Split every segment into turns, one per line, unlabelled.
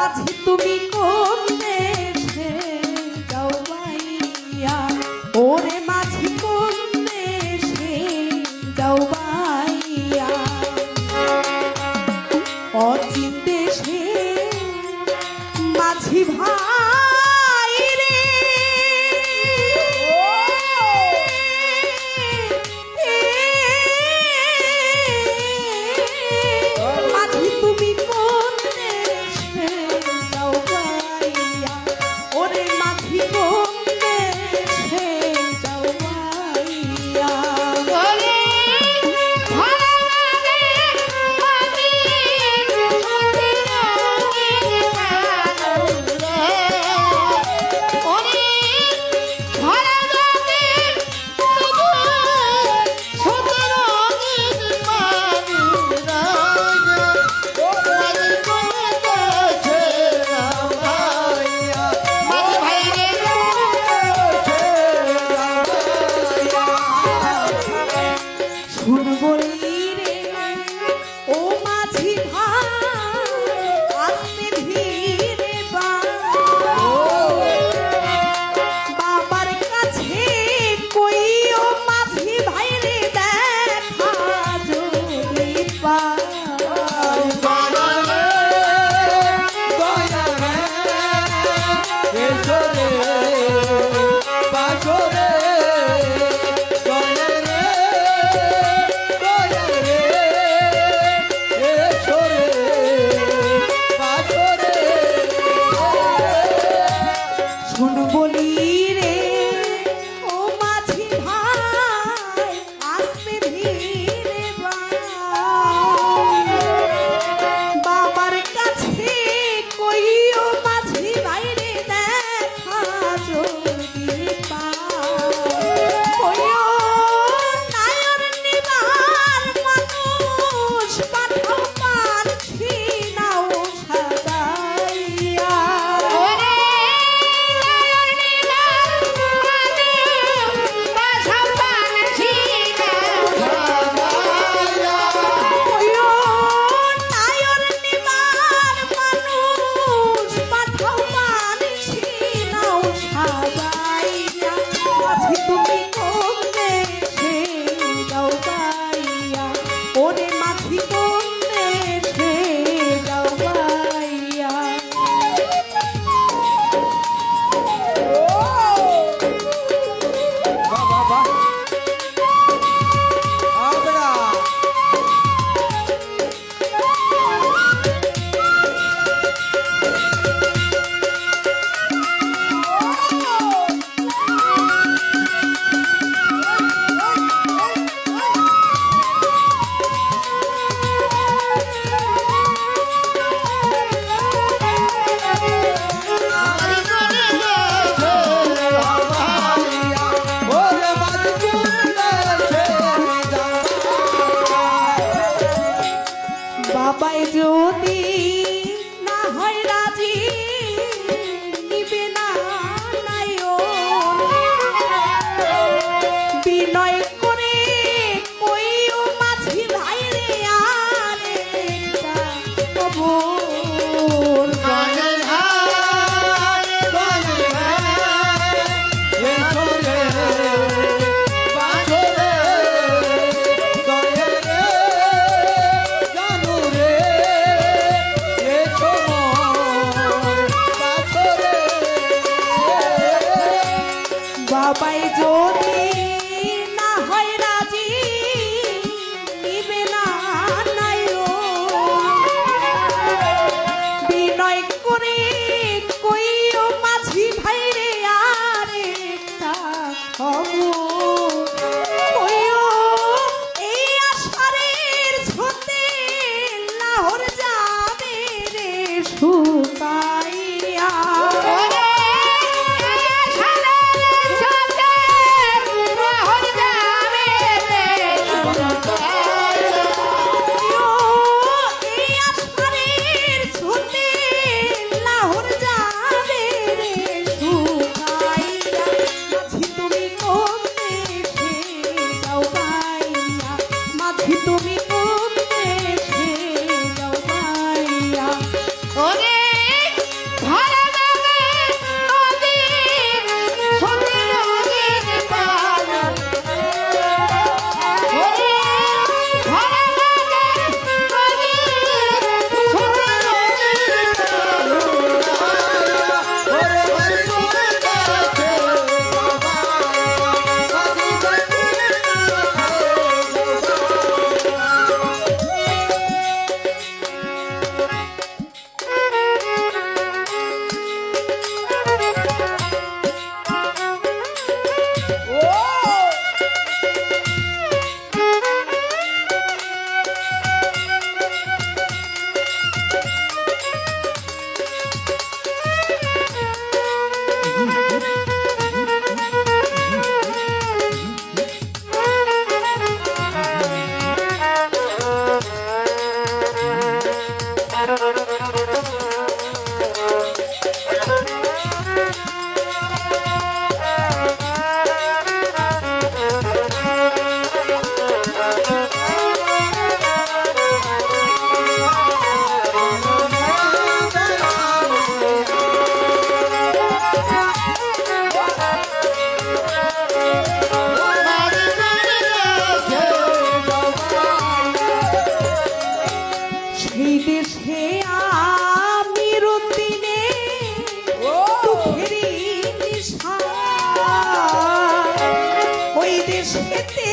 মাঝি তুমি কোন দেশে যাও বাইয়া, ওরে মাঝি কোন দেশে যাও বাইয়া, অচিন দেশে মাঝি ভাই রে, মাঝি তুমি কোন দেশে যাও বাইয়া, ওরে মাঝি কোন দেশে যাও বাইয়া। শুন বলি রে ও মাঝি ভাই, আসতে ধীরে বাবার কাছে কই ও মাঝি ভাই রে, দেখা যদি পাই। শুন বলি রে ও মাঝি ভাই, আসতে ধীরে বাবার কাছে কই ও মাঝি ভাই রে, দেখা যদি পাই। কই ও নায়র নিবার মানুষ, পাঠাও পালকি নাও সাজাইয়া, তুমি কোন দেশে যাও বাইয়া, ওরে মাঝি কোন দেশে যাও বাইয়া। বাবাই যদি না হয় রাজি, নিবে না নাইও, বিনয় করে কই ও মাঝি ভাই রে, আর একটা খবর। বাবাই যদি না হয় রাজি, নিবে না নাইও, বিনয় করে কই ও মাঝি ভাই রে, আর একটা খবর। কই ও এই আষাঢ়ের ঝোতে লাহোর যাবে রে শুকাইয়া, তুমি কোন দেশে যাও বাইয়া, ওরে দেশেতে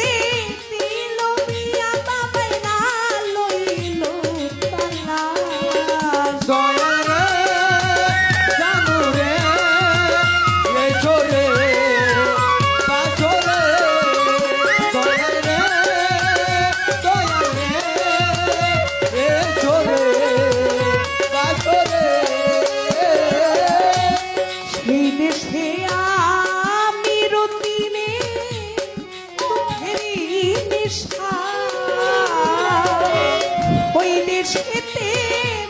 দিল মিয়া বাবাই না লইল তালাশ
দয়াল রে জানু রে এই ছোরে পাছরে দয়াল রে এই ছোরে পাছরে
সেই দেশে আমি রতিনে তোদেরই নেশা ওই দেশেতে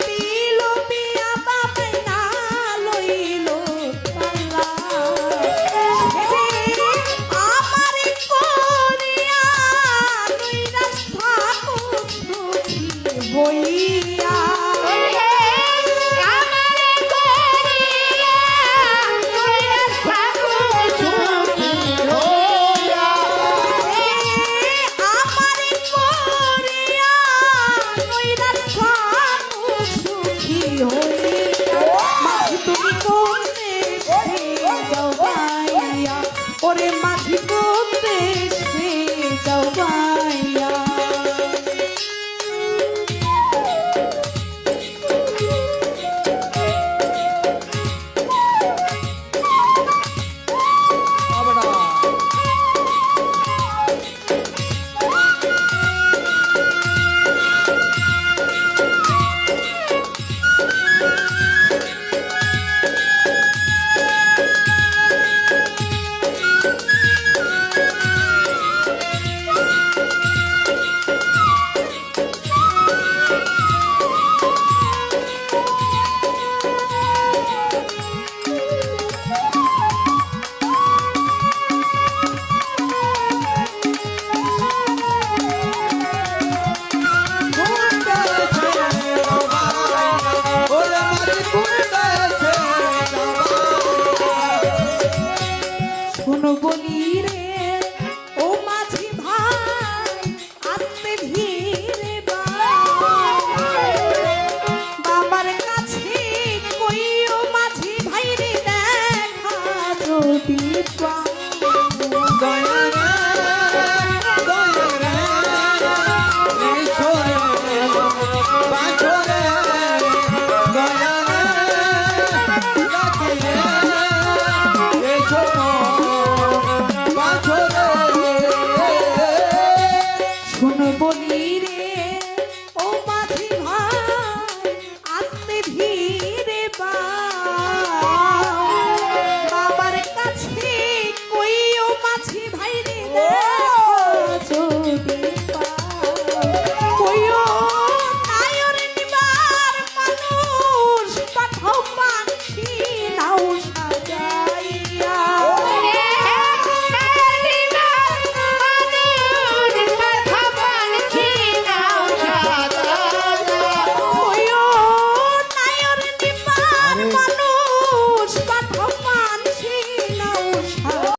দিল মিয়া বাবাই না লইল তালাশ আমারে করিয়া দুই রাস্তা সুখী হইয়া আমারে করিয়া দুই রাস্তা সুখী হইয়া মাঝি তুমি কোন দেশে যাও গাইয়া ওরে মাঝি কোন দেশে যাও গাইয়া
আমরা ওরে মাঝি কুন্ডা